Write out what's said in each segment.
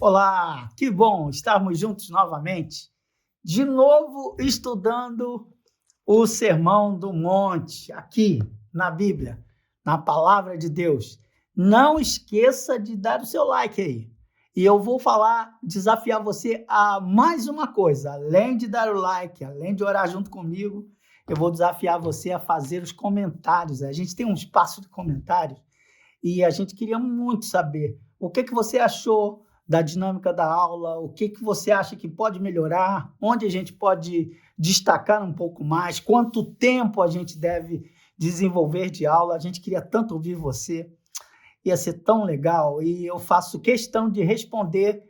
Olá, que bom estarmos juntos novamente, de novo estudando o Sermão do Monte, aqui na Bíblia, na Palavra de Deus. Não esqueça de dar o seu like aí. E eu vou desafiar você a mais uma coisa, além de dar o like, além de orar junto comigo, eu vou desafiar você a fazer os comentários. A gente tem um espaço de comentários e a gente queria muito saber o que você achou da dinâmica da aula, o que você acha que pode melhorar, onde a gente pode destacar um pouco mais, quanto tempo a gente deve desenvolver de aula. A gente queria tanto ouvir você, ia ser tão legal, e eu faço questão de responder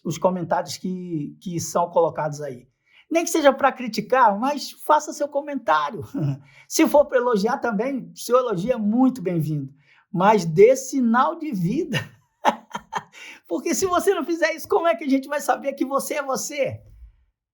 os comentários que são colocados aí. Nem que seja para criticar, mas faça seu comentário. Se for para elogiar também, seu elogio é muito bem-vindo, mas dê sinal de vida. Porque se você não fizer isso, como é que a gente vai saber que você é você?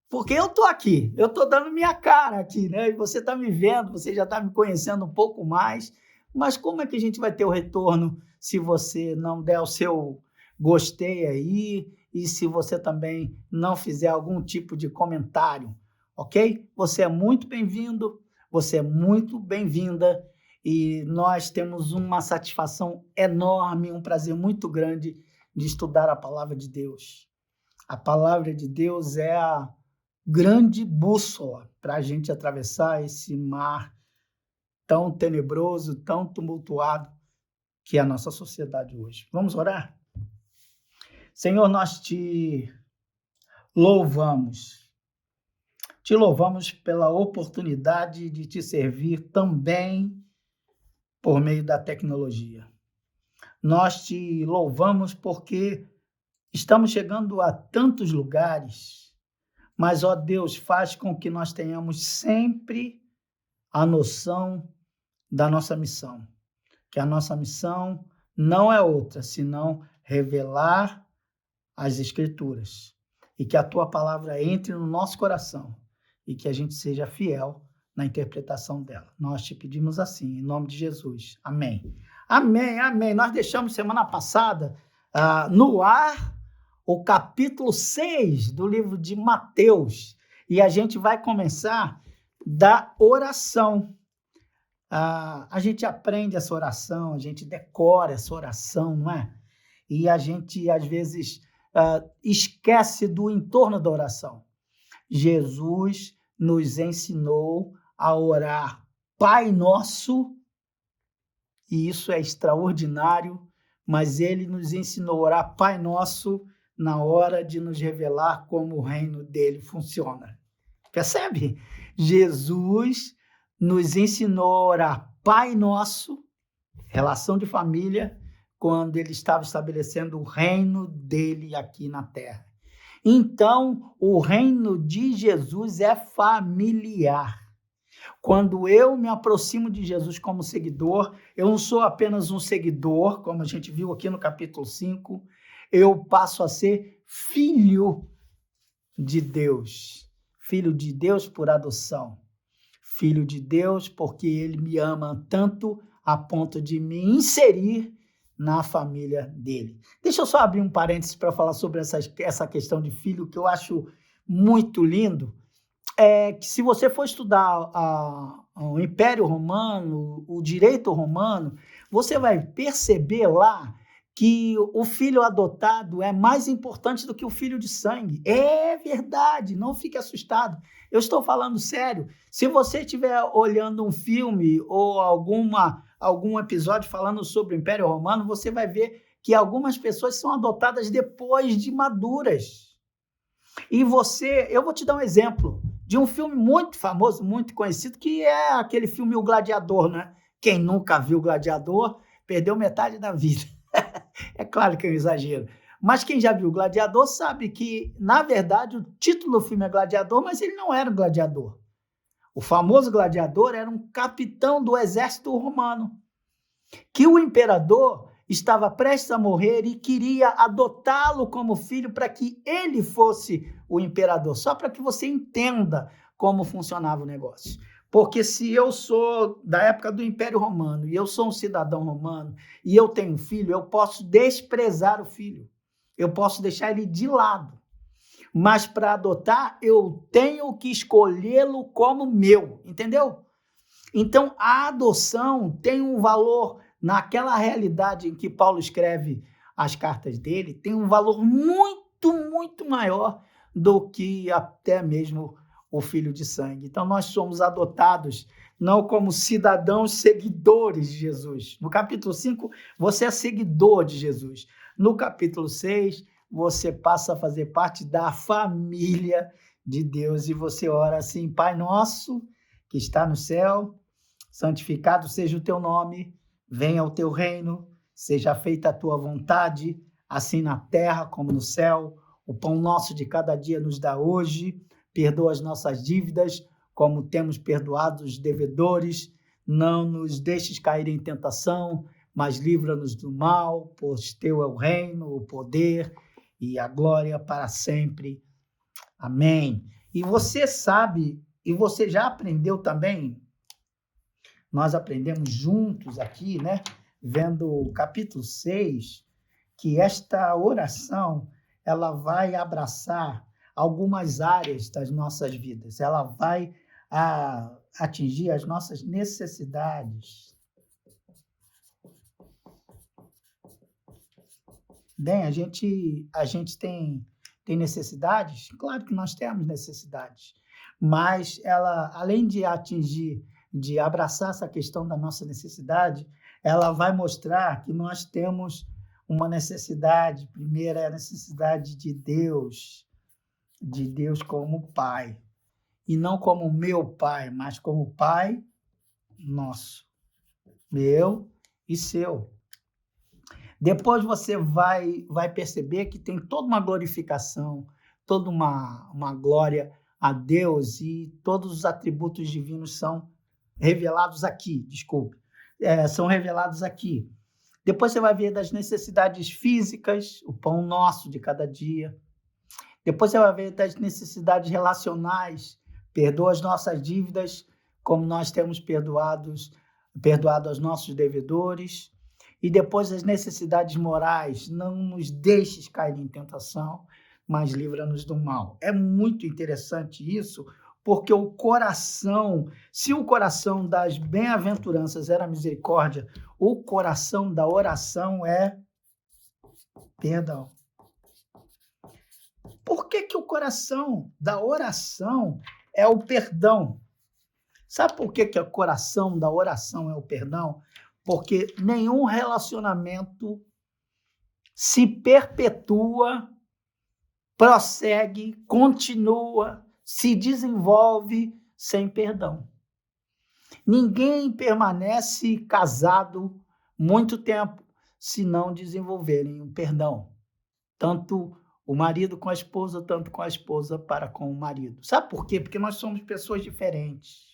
Porque eu estou aqui, eu estou dando minha cara aqui, né? E você está me vendo, você já está me conhecendo um pouco mais, mas como é que a gente vai ter o retorno se você não der o seu gostei aí e se você também não fizer algum tipo de comentário, ok? Você é muito bem-vindo, você é muito bem-vinda e nós temos uma satisfação enorme, um prazer muito grande de estudar a Palavra de Deus. A Palavra de Deus é a grande bússola para a gente atravessar esse mar tão tenebroso, tão tumultuado que é a nossa sociedade hoje. Vamos orar? Senhor, nós te louvamos. Te louvamos pela oportunidade de te servir também por meio da tecnologia. Nós te louvamos porque estamos chegando a tantos lugares, mas, ó Deus, faz com que nós tenhamos sempre a noção da nossa missão, que a nossa missão não é outra, senão revelar as Escrituras, e que a Tua palavra entre no nosso coração, e que a gente seja fiel na interpretação dela. Nós te pedimos assim, em nome de Jesus. Amém. Amém, amém. Nós deixamos semana passada no ar o capítulo 6 do livro de Mateus, e a gente vai começar da oração. A gente aprende essa oração, a gente decora essa oração, não é? E a gente, às vezes, esquece do entorno da oração. Jesus nos ensinou a orar Pai Nosso, e isso é extraordinário, mas ele nos ensinou a orar Pai Nosso na hora de nos revelar como o reino dele funciona. Percebe? Jesus nos ensinou a orar Pai Nosso, relação de família, quando ele estava estabelecendo o reino dele aqui na terra. Então, o reino de Jesus é familiar. Quando eu me aproximo de Jesus como seguidor, eu não sou apenas um seguidor, como a gente viu aqui no capítulo 5, eu passo a ser filho de Deus. Filho de Deus por adoção. Filho de Deus porque ele me ama tanto a ponto de me inserir na família dele. Deixa eu só abrir um parênteses para falar sobre essa questão de filho, que eu acho muito lindo. Que se você for estudar o Império Romano, o direito romano, você vai perceber lá que o filho adotado é mais importante do que o filho de sangue. É verdade, não fique assustado. Eu estou falando sério. Se você estiver olhando um filme ou algum episódio falando sobre o Império Romano, você vai ver que algumas pessoas são adotadas depois de maduras. E eu vou te dar um exemplo de um filme muito famoso, muito conhecido, que é aquele filme O Gladiador, né? Quem nunca viu o Gladiador perdeu metade da vida. É claro que é um exagero. Mas quem já viu o Gladiador sabe que, na verdade, o título do filme é Gladiador, mas ele não era um gladiador. O famoso gladiador era um capitão do exército romano, que o imperador estava prestes a morrer e queria adotá-lo como filho para que ele fosse o imperador, só para que você entenda como funcionava o negócio. Porque se eu sou da época do Império Romano e eu sou um cidadão romano e eu tenho um filho, eu posso desprezar o filho. eu posso deixar ele de lado. Mas para adotar, eu tenho que escolhê-lo como meu, entendeu? Então, a adoção tem um valor, naquela realidade em que Paulo escreve as cartas dele, tem um valor muito, muito maior do que até mesmo o filho de sangue. Então, nós somos adotados não como cidadãos seguidores de Jesus. No capítulo 5, você é seguidor de Jesus. No capítulo 6, você passa a fazer parte da família de Deus e você ora assim: Pai nosso que está no céu, santificado seja o teu nome, venha o teu reino, seja feita a tua vontade, assim na terra como no céu. O pão nosso de cada dia nos dá hoje, perdoa as nossas dívidas, como temos perdoado os devedores, não nos deixes cair em tentação, mas livra-nos do mal, pois teu é o reino, o poder e a glória para sempre. Amém. E você sabe, e você já aprendeu também, nós aprendemos juntos aqui, né, vendo o capítulo 6, que esta oração, ela vai abraçar algumas áreas das nossas vidas, ela vai atingir as nossas necessidades. Bem, a gente tem necessidades? Claro que nós temos necessidades, mas ela, além de atingir, de abraçar essa questão da nossa necessidade, ela vai mostrar que nós temos uma necessidade. Primeiro é a necessidade de Deus como Pai, e não como meu Pai, mas como Pai nosso, meu e seu. Depois você vai perceber que tem toda uma glorificação, toda uma glória a Deus, e todos os atributos divinos são revelados aqui, são revelados aqui. Depois você vai ver das necessidades físicas, o pão nosso de cada dia. Depois você vai ver das necessidades relacionais, perdoa as nossas dívidas, como nós temos perdoado aos nossos devedores. E depois as necessidades morais, não nos deixes cair em tentação, mas livra-nos do mal. É muito interessante isso, porque o coração, se o coração das bem-aventuranças era misericórdia, o coração da oração é perdão. Por que o coração da oração é o perdão? Sabe por que o coração da oração é o perdão? Porque nenhum relacionamento se perpetua, prossegue, continua, se desenvolve sem perdão. Ninguém permanece casado muito tempo se não desenvolverem um perdão. Tanto o marido com a esposa, tanto com a esposa para com o marido. Sabe por quê? Porque nós somos pessoas diferentes.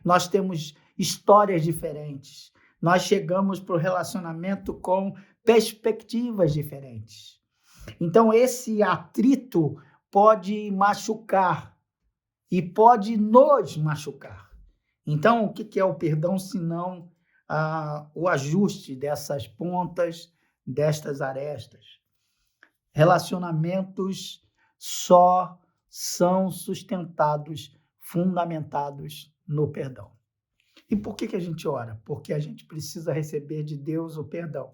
Nós temos histórias diferentes. Nós chegamos para o relacionamento com perspectivas diferentes. Então, esse atrito pode machucar e pode nos machucar. Então, o que é o perdão, senão o ajuste dessas pontas, destas arestas? Relacionamentos só são sustentados, fundamentados no perdão. E por que a gente ora? Porque a gente precisa receber de Deus o perdão.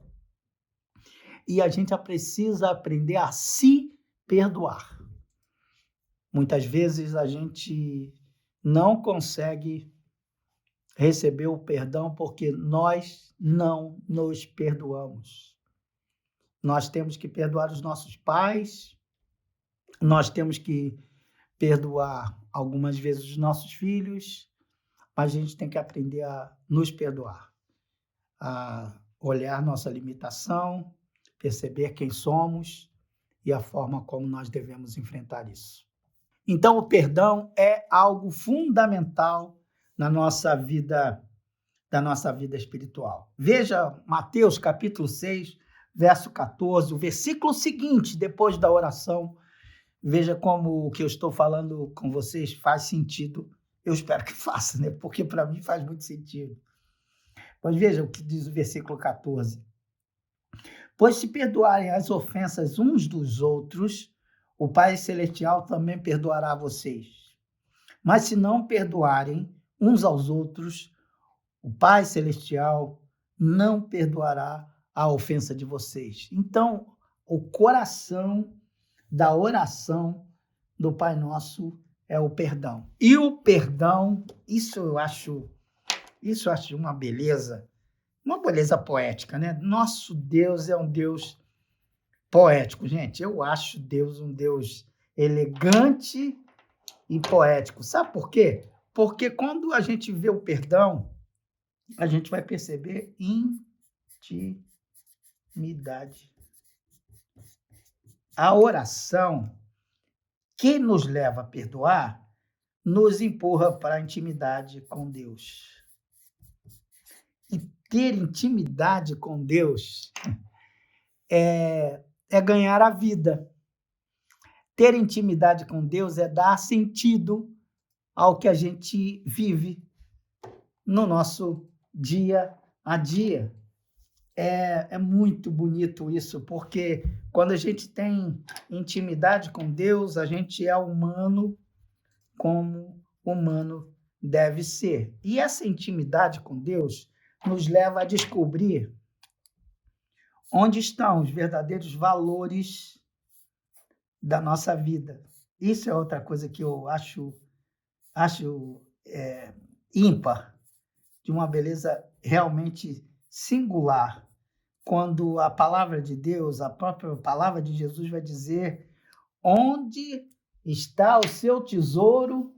E a gente precisa aprender a se perdoar. Muitas vezes a gente não consegue receber o perdão porque nós não nos perdoamos. Nós temos que perdoar os nossos pais, nós temos que perdoar algumas vezes os nossos filhos, mas a gente tem que aprender a nos perdoar, a olhar nossa limitação, perceber quem somos e a forma como nós devemos enfrentar isso. Então, o perdão é algo fundamental na nossa vida espiritual. Veja Mateus capítulo 6, verso 14, o versículo seguinte, depois da oração. Veja como o que eu estou falando com vocês faz sentido. Eu espero que faça, né? Porque para mim faz muito sentido. Mas veja o que diz o versículo 14. Pois se perdoarem as ofensas uns dos outros, o Pai Celestial também perdoará vocês. Mas se não perdoarem uns aos outros, o Pai Celestial não perdoará a ofensa de vocês. Então, o coração da oração do Pai Nosso é o perdão. E o perdão, isso eu acho uma beleza poética, né? Nosso Deus é um Deus poético, gente. Eu acho Deus um Deus elegante e poético. Sabe por quê? Porque quando a gente vê o perdão, a gente vai perceber intimidade. A oração que nos leva a perdoar nos empurra para a intimidade com Deus. E ter intimidade com Deus é ganhar a vida. Ter intimidade com Deus é dar sentido ao que a gente vive no nosso dia a dia. É muito bonito isso, porque quando a gente tem intimidade com Deus, a gente é humano como humano deve ser. E essa intimidade com Deus nos leva a descobrir onde estão os verdadeiros valores da nossa vida. Isso é outra coisa que eu acho ímpar, de uma beleza realmente singular, quando a palavra de Deus, a própria palavra de Jesus vai dizer: onde está o seu tesouro,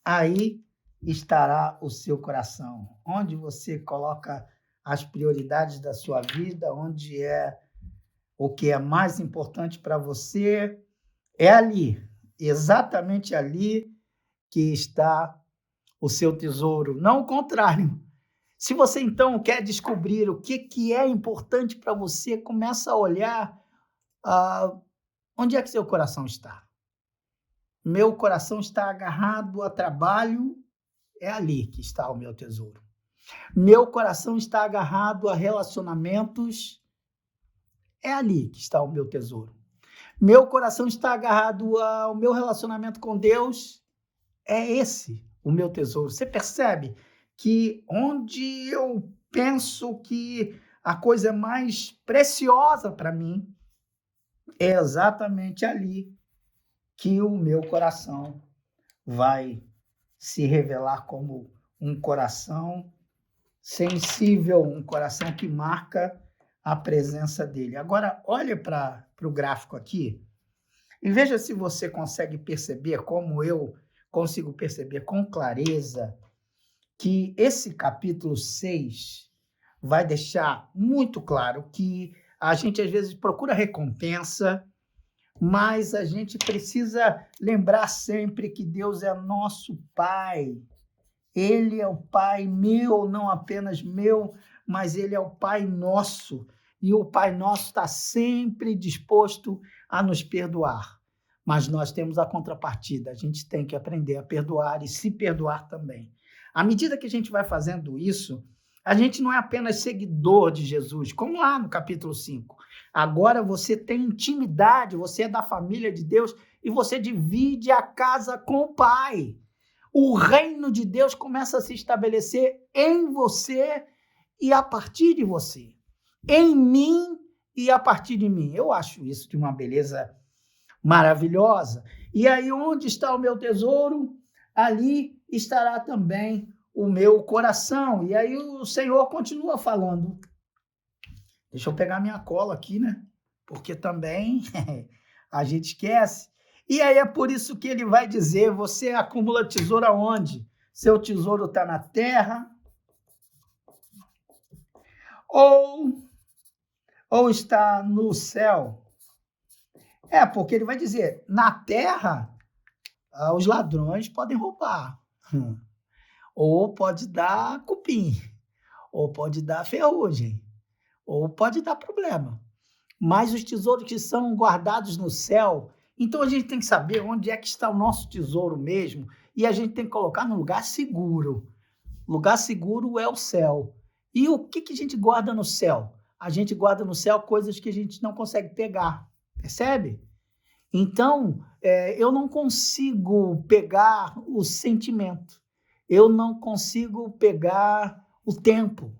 aí estará o seu coração. Onde você coloca as prioridades da sua vida, onde é o que é mais importante para você, é ali, exatamente ali que está o seu tesouro, não o contrário. Se você, então, quer descobrir o que é importante para você, começa a olhar onde é que seu coração está. Meu coração está agarrado a trabalho, é ali que está o meu tesouro. Meu coração está agarrado a relacionamentos, é ali que está o meu tesouro. Meu coração está agarrado ao meu relacionamento com Deus, é esse o meu tesouro. Você percebe que onde eu penso que a coisa mais preciosa para mim é exatamente ali que o meu coração vai se revelar como um coração sensível, um coração que marca a presença dele. Agora, olha para o gráfico aqui e veja se você consegue perceber, como eu consigo perceber com clareza, que esse capítulo 6 vai deixar muito claro que a gente às vezes procura recompensa, mas a gente precisa lembrar sempre que Deus é nosso Pai. Ele é o Pai meu, não apenas meu, mas Ele é o Pai nosso. E o Pai nosso está sempre disposto a nos perdoar. Mas nós temos a contrapartida, a gente tem que aprender a perdoar e se perdoar também. À medida que a gente vai fazendo isso, a gente não é apenas seguidor de Jesus, como lá no capítulo 5. Agora você tem intimidade, você é da família de Deus e você divide a casa com o Pai. O reino de Deus começa a se estabelecer em você e a partir de você. Em mim e a partir de mim. Eu acho isso de uma beleza maravilhosa. E aí, onde está o meu tesouro, ali estará também o meu coração. E aí o Senhor continua falando. Deixa eu pegar minha cola aqui, né? Porque também a gente esquece. E aí é por isso que ele vai dizer: você acumula tesouro aonde? Seu tesouro está na terra ou está no céu? Porque ele vai dizer, na terra, os ladrões podem roubar. Ou pode dar cupim, ou pode dar ferrugem, ou pode dar problema. Mas os tesouros que são guardados no céu, então a gente tem que saber onde é que está o nosso tesouro mesmo, e a gente tem que colocar num lugar seguro. Lugar seguro é o céu. E o que a gente guarda no céu? a gente guarda no céu coisas que a gente não consegue pegar, percebe? Então, eu não consigo pegar o sentimento, eu não consigo pegar o tempo.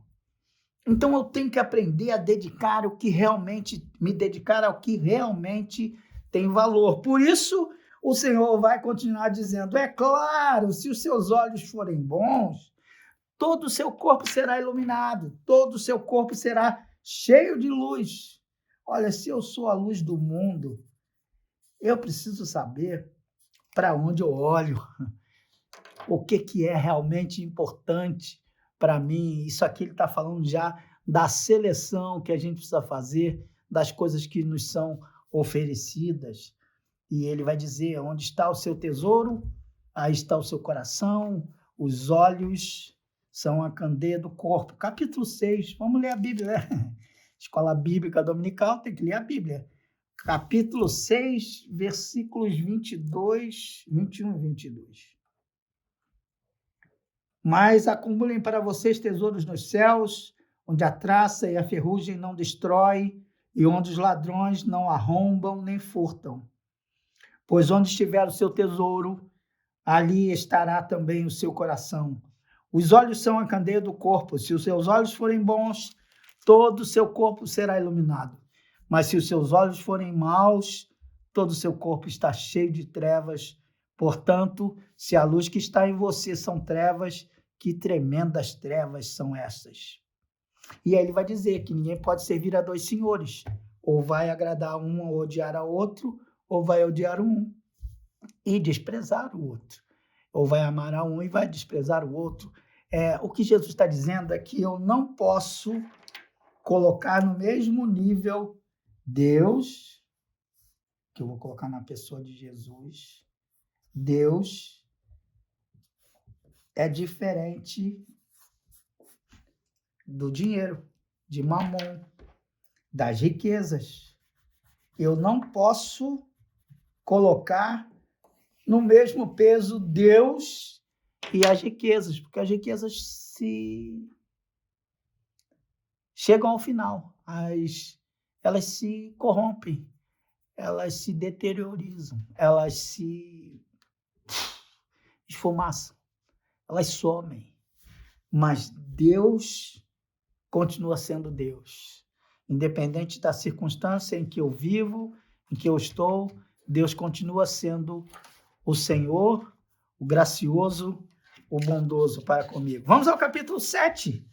Então, eu tenho que aprender a dedicar o que realmente, me dedicar ao que realmente tem valor. Por isso, o Senhor vai continuar dizendo, é claro, se os seus olhos forem bons, todo o seu corpo será iluminado, todo o seu corpo será cheio de luz. Olha, se eu sou a luz do mundo, eu preciso saber para onde eu olho, o que é realmente importante para mim. Isso aqui ele está falando já da seleção que a gente precisa fazer, das coisas que nos são oferecidas. E ele vai dizer, onde está o seu tesouro, aí está o seu coração, os olhos são a candeia do corpo. Capítulo 6, vamos ler a Bíblia, né? Escola Bíblica Dominical tem que ler a Bíblia. Capítulo 6, versículos 22, 21 e 22. Mas acumulem para vocês tesouros nos céus, onde a traça e a ferrugem não destrói, e onde os ladrões não arrombam nem furtam. Pois onde estiver o seu tesouro, ali estará também o seu coração. Os olhos são a candeia do corpo. Se os seus olhos forem bons, todo o seu corpo será iluminado. Mas se os seus olhos forem maus, todo o seu corpo está cheio de trevas. Portanto, se a luz que está em você são trevas, que tremendas trevas são essas? E aí ele vai dizer que ninguém pode servir a dois senhores. Ou vai agradar um ou odiar a outro, ou vai odiar um e desprezar o outro. Ou vai amar a um e vai desprezar o outro. O que Jesus está dizendo é que eu não posso colocar no mesmo nível Deus, que eu vou colocar na pessoa de Jesus. Deus é diferente do dinheiro, de Mamon, das riquezas. Eu não posso colocar no mesmo peso Deus e as riquezas, porque as riquezas chegam ao final, elas se corrompem, elas se deteriorizam, elas se esfumaçam, elas somem. Mas Deus continua sendo Deus. Independente da circunstância em que eu vivo, em que eu estou, Deus continua sendo o Senhor, o gracioso, o bondoso para comigo. Vamos ao capítulo 7.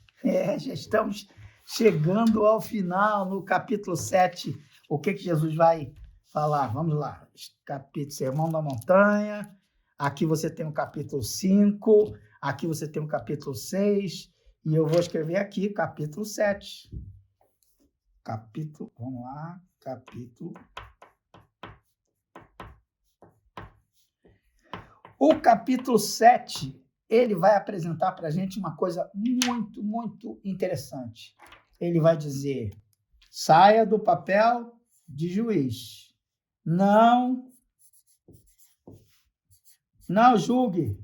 Já estamos chegando ao final, no capítulo 7. O que Jesus vai falar? Vamos lá. Capítulo Sermão da Montanha. Aqui você tem o capítulo 5. Aqui você tem o capítulo 6. E eu vou escrever aqui capítulo 7. Vamos lá. O capítulo 7, ele vai apresentar para a gente uma coisa muito, muito interessante. Ele vai dizer, saia do papel de juiz. Não julgue.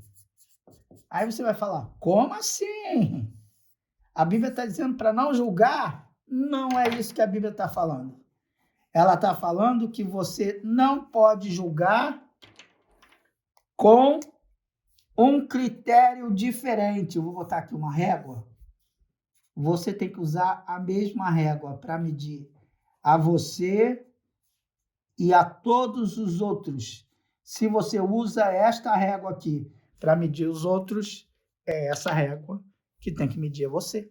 Aí você vai falar, como assim? A Bíblia está dizendo para não julgar? Não é isso que a Bíblia está falando. Ela está falando que você não pode julgar com um critério diferente. Eu vou botar aqui uma régua. Você tem que usar a mesma régua para medir a você e a todos os outros. Se você usa esta régua aqui para medir os outros, é essa régua que tem que medir a você.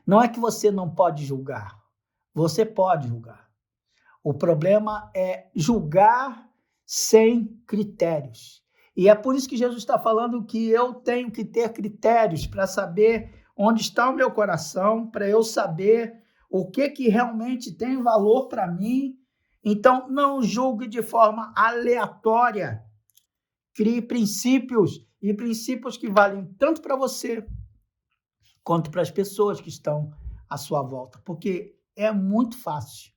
Não é que você não pode julgar. Você pode julgar. O problema é julgar sem critérios. E é por isso que Jesus está falando que eu tenho que ter critérios para saber onde está o meu coração, para eu saber o que realmente tem valor para mim. Então, não julgue de forma aleatória. Crie princípios, e princípios que valem tanto para você quanto para as pessoas que estão à sua volta. Porque é muito fácil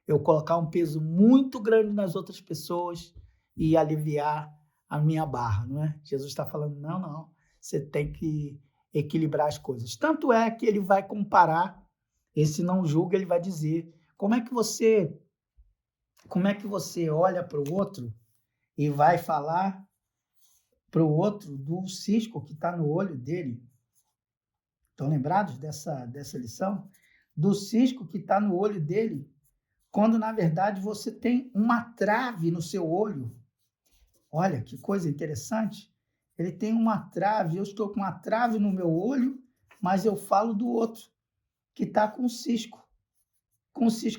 eu colocar um peso muito grande nas outras pessoas e aliviar a minha barra, não é? Jesus está falando, não, você tem que equilibrar as coisas. Tanto é que ele vai comparar Esse não julga, ele vai dizer. Como é que você olha para o outro e vai falar para o outro do cisco que está no olho dele? Estão lembrados dessa lição? Do cisco que está no olho dele, quando na verdade você tem uma trave no seu olho. Olha que coisa interessante. Ele tem uma trave, eu estou com uma trave no meu olho, mas eu falo do outro, que está com cisco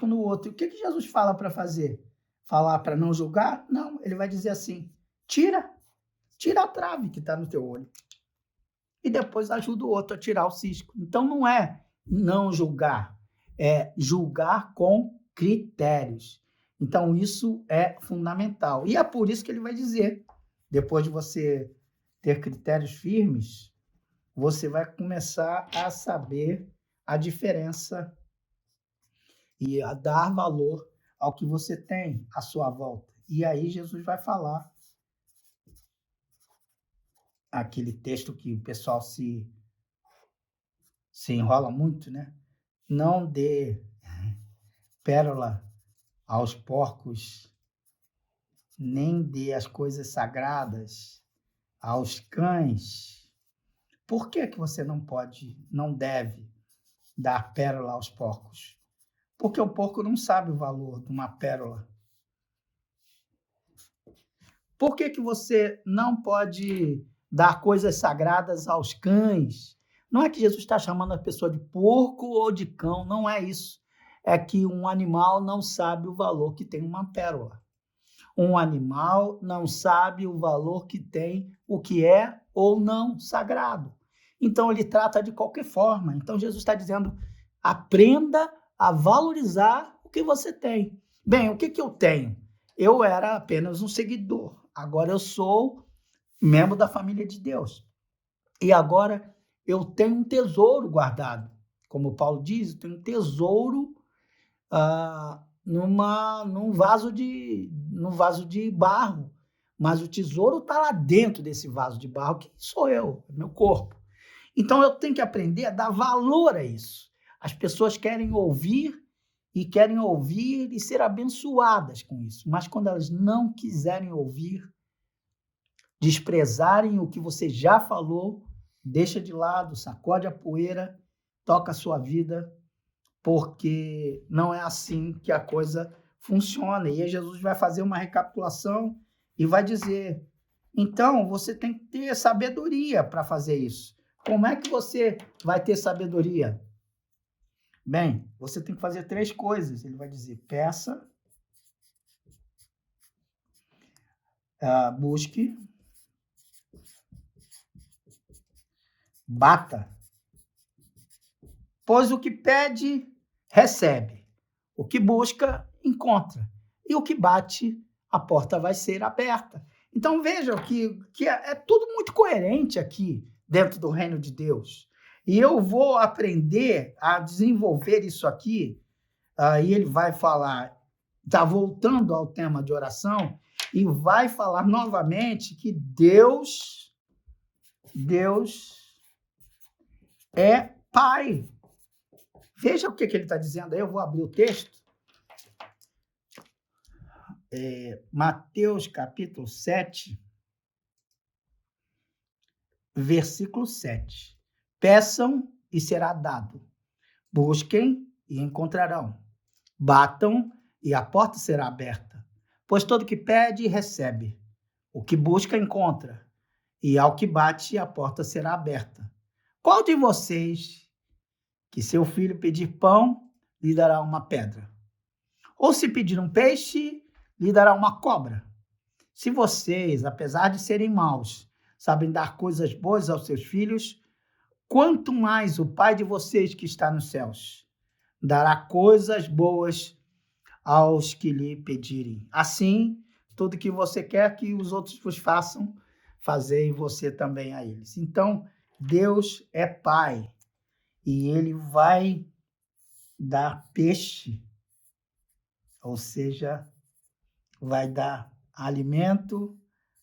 no outro. E o que Jesus fala para fazer? Falar para não julgar? Não, ele vai dizer assim: tira a trave que está no teu olho. E depois ajuda o outro a tirar o cisco. Então não é não julgar, é julgar com critérios. Então isso é fundamental. E é por isso que ele vai dizer, depois de você ter critérios firmes, você vai começar a saber a diferença e a dar valor ao que você tem à sua volta. E aí Jesus vai falar aquele texto que o pessoal se enrola muito, né? Não dê pérola aos porcos, nem dê as coisas sagradas aos cães. Por que você não deve dar pérola aos porcos? Porque o porco não sabe o valor de uma pérola. Por que você não pode dar coisas sagradas aos cães? Não é que Jesus está chamando a pessoa de porco ou de cão, não é isso. É que um animal não sabe o valor que tem uma pérola. Um animal não sabe o valor que tem o que é ou não sagrado. Então, ele trata de qualquer forma. Então, Jesus está dizendo, aprenda a valorizar o que você tem. Bem, o que eu tenho? Eu era apenas um seguidor. Agora eu sou membro da família de Deus. E agora eu tenho um tesouro guardado. Como Paulo diz, eu tenho um tesouro num vaso de barro. Mas o tesouro está lá dentro desse vaso de barro, que sou eu, meu corpo. Então eu tenho que aprender a dar valor a isso. As pessoas querem ouvir e ser abençoadas com isso. Mas quando elas não quiserem ouvir, desprezarem o que você já falou, deixa de lado, sacode a poeira, toca a sua vida, porque não é assim que a coisa funciona. E aí Jesus vai fazer uma recapitulação e vai dizer, então você tem que ter sabedoria para fazer isso. Como é que você vai ter sabedoria? Bem, você tem que fazer 3 coisas. Ele vai dizer, peça, busque, bata. Pois o que pede, recebe. O que busca, encontra. E o que bate, a porta vai ser aberta. Então vejam que é tudo muito coerente aqui dentro do reino de Deus. E eu vou aprender a desenvolver isso aqui, e ele vai falar, está voltando ao tema de oração, e vai falar novamente que Deus é Pai. Veja o que ele está dizendo aí, eu vou abrir o texto. Mateus capítulo 7, versículo 7. Peçam e será dado. Busquem e encontrarão. Batam e a porta será aberta. Pois todo que pede, recebe. O que busca, encontra. E ao que bate, a porta será aberta. Qual de vocês, que seu filho pedir pão, lhe dará uma pedra? Ou se pedir um peixe, lhe dará uma cobra? Se vocês, apesar de serem maus, sabem dar coisas boas aos seus filhos, quanto mais o Pai de vocês que está nos céus dará coisas boas aos que lhe pedirem. Assim, tudo que você quer que os outros vos façam, fazei você também a eles. Então, Deus é Pai e Ele vai dar peixe, ou seja, vai dar alimento,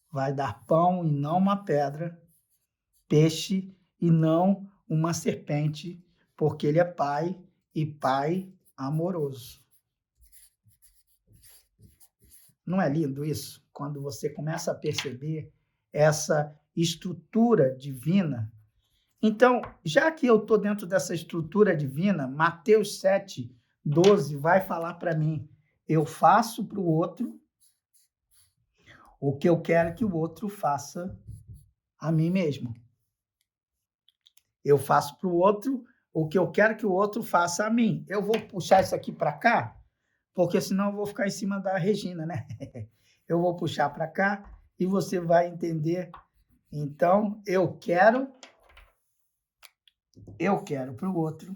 vai dar pão e não uma pedra, peixe e não uma serpente, porque Ele é Pai e Pai amoroso. Não é lindo isso? Quando você começa a perceber essa estrutura divina. Então, já que eu estou dentro dessa estrutura divina, Mateus 7:12 vai falar para mim: eu faço para o outro o que eu quero que o outro faça a mim mesmo. Eu faço para o outro o que eu quero que o outro faça a mim. Eu vou puxar isso aqui para cá, porque senão eu vou ficar em cima da Regina, né? Eu vou puxar para cá e você vai entender. Então, eu quero para o outro,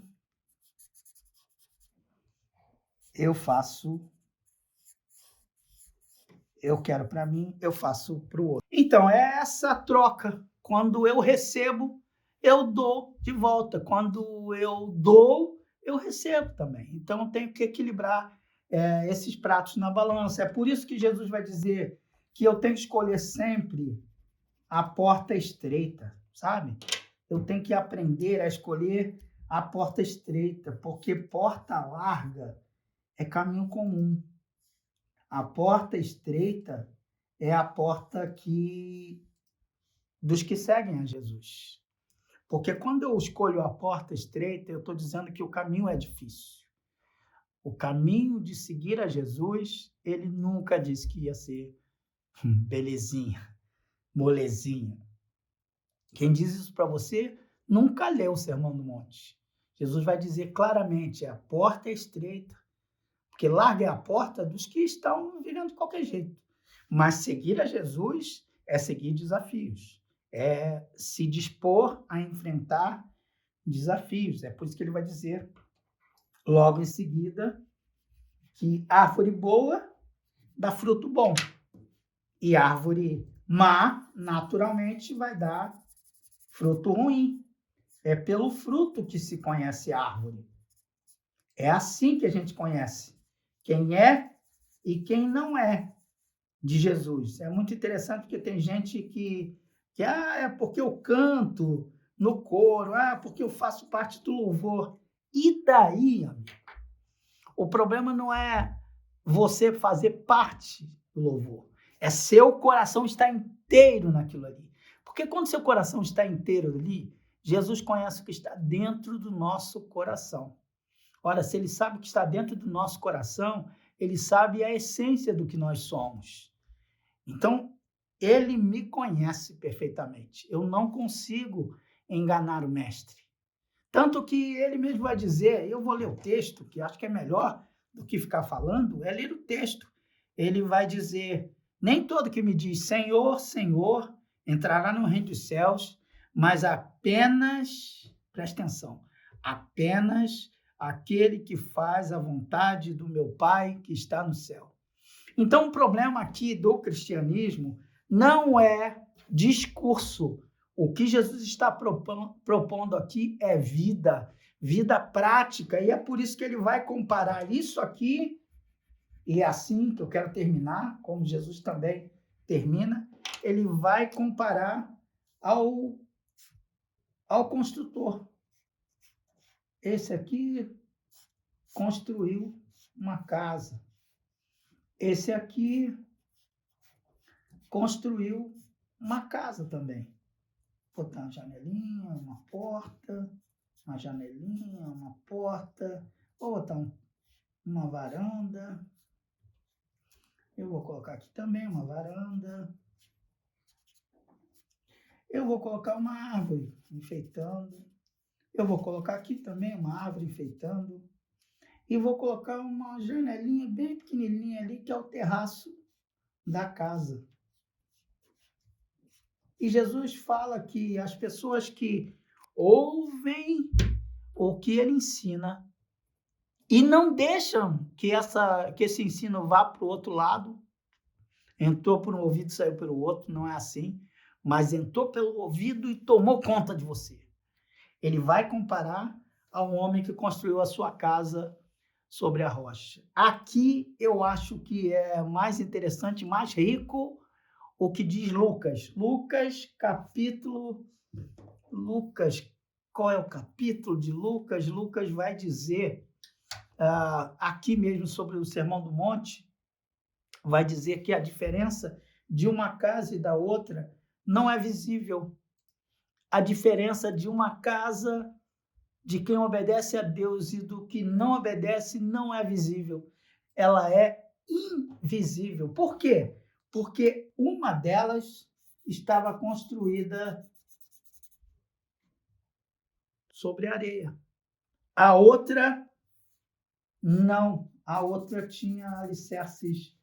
eu quero para mim, eu faço para o outro. Então, é essa troca. Quando eu recebo, eu dou de volta. Quando eu dou, eu recebo também. Então, eu tenho que equilibrar esses pratos na balança. É por isso que Jesus vai dizer que eu tenho que escolher sempre a porta estreita, sabe? Eu tenho que aprender a escolher a porta estreita, porque porta larga é caminho comum. A porta estreita é a porta dos que seguem a Jesus. Porque quando eu escolho a porta estreita, eu estou dizendo que o caminho é difícil. O caminho de seguir a Jesus, ele nunca disse que ia ser belezinha, molezinha. Quem diz isso para você nunca leu o Sermão do Monte. Jesus vai dizer claramente, a porta é estreita, porque larga é a porta dos que estão vivendo de qualquer jeito. Mas seguir a Jesus é seguir desafios, é se dispor a enfrentar desafios. É por isso que ele vai dizer, logo em seguida, que árvore boa dá fruto bom. E árvore má, naturalmente, vai dar fruto ruim. É pelo fruto que se conhece a árvore. É assim que a gente conhece quem é e quem não é de Jesus. É muito interessante porque tem gente que é porque eu canto no coro, porque eu faço parte do louvor. E daí, amigo? O problema não é você fazer parte do louvor. É seu coração estar inteiro naquilo ali. Porque quando seu coração está inteiro ali, Jesus conhece o que está dentro do nosso coração. Ora, se ele sabe o que está dentro do nosso coração, ele sabe a essência do que nós somos. Então, ele me conhece perfeitamente. Eu não consigo enganar o mestre. Tanto que ele mesmo vai dizer, eu vou ler o texto, que acho que é melhor do que ficar falando, é ler o texto. Ele vai dizer, nem todo que me diz Senhor, Senhor, entrará no reino dos céus, mas apenas, presta atenção, apenas aquele que faz a vontade do meu Pai que está no céu. Então, o problema aqui do cristianismo não é discurso. O que Jesus está propondo aqui é vida, vida prática, e é por isso que ele vai comparar isso aqui, e é assim que eu quero terminar, como Jesus também termina, ele vai comparar ao construtor. Esse aqui construiu uma casa. Esse aqui construiu uma casa também. Botar uma janelinha, uma porta, uma janelinha, uma porta. Vou botar uma varanda. Eu vou colocar aqui também uma varanda. Eu vou colocar uma árvore enfeitando. Eu vou colocar aqui também uma árvore enfeitando. E vou colocar uma janelinha bem pequenininha ali, que é o terraço da casa. E Jesus fala que as pessoas que ouvem o que ele ensina e não deixam que esse ensino vá para o outro lado, entrou por um ouvido e saiu pelo outro, não é assim, mas entrou pelo ouvido e tomou conta de você. Ele vai comparar a um homem que construiu a sua casa sobre a rocha. Aqui eu acho que é mais interessante, mais rico, o que diz Lucas. Lucas, qual é o capítulo de Lucas? Lucas vai dizer aqui mesmo sobre o Sermão do Monte, vai dizer que a diferença de uma casa e da outra não é visível. A diferença de uma casa, de quem obedece a Deus e do que não obedece, não é visível. Ela é invisível. Por quê? Porque uma delas estava construída sobre areia. A outra, não. A outra tinha alicerces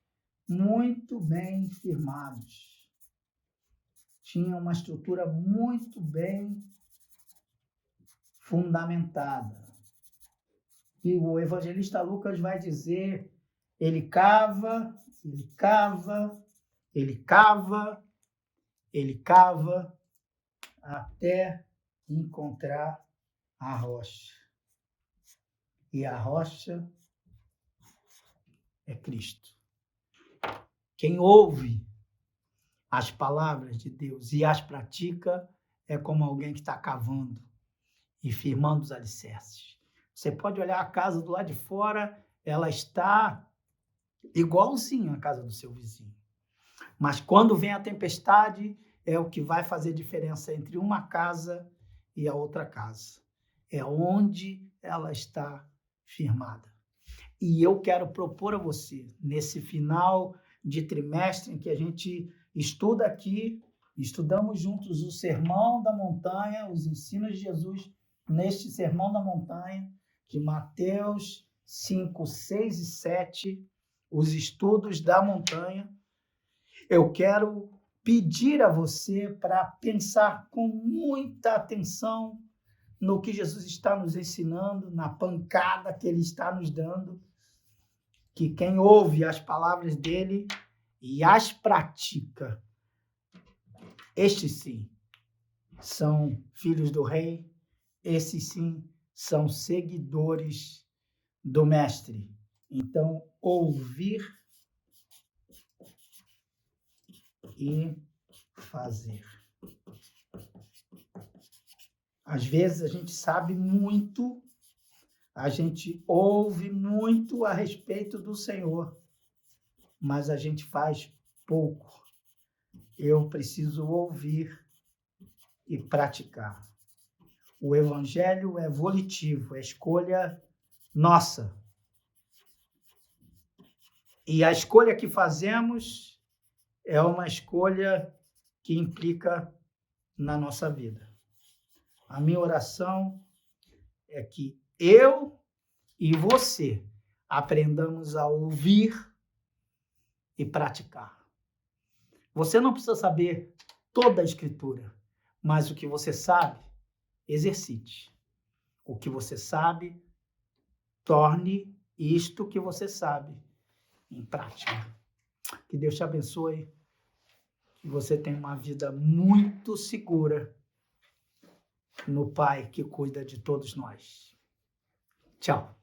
muito bem firmados. Tinha uma estrutura muito bem fundamentada. E o evangelista Lucas vai dizer, ele cava, ele cava, ele cava, ele cava, até encontrar a rocha. E a rocha é Cristo. Quem ouve as palavras de Deus e as pratica é como alguém que está cavando e firmando os alicerces. Você pode olhar a casa do lado de fora, ela está igualzinha à casa do seu vizinho. Mas quando vem a tempestade, é o que vai fazer diferença entre uma casa e a outra casa. É onde ela está firmada. E eu quero propor a você, nesse final de trimestre em que a gente estuda aqui, estudamos juntos o Sermão da Montanha, os ensinos de Jesus neste Sermão da Montanha, de Mateus 5, 6 e 7, os estudos da montanha. Eu quero pedir a você para pensar com muita atenção no que Jesus está nos ensinando, na pancada que ele está nos dando, que quem ouve as palavras dele e as pratica, estes sim são filhos do rei, esses sim são seguidores do mestre. Então, ouvir e fazer. Às vezes a gente sabe muito, a gente ouve muito a respeito do Senhor, mas a gente faz pouco. Eu preciso ouvir e praticar. O evangelho é volitivo, é escolha nossa. E a escolha que fazemos é uma escolha que implica na nossa vida. A minha oração é que eu e você aprendamos a ouvir e praticar. Você não precisa saber toda a Escritura, mas o que você sabe, exercite. O que você sabe, torne isto que você sabe em prática. Que Deus te abençoe, que você tenha uma vida muito segura no Pai que cuida de todos nós. Tchau.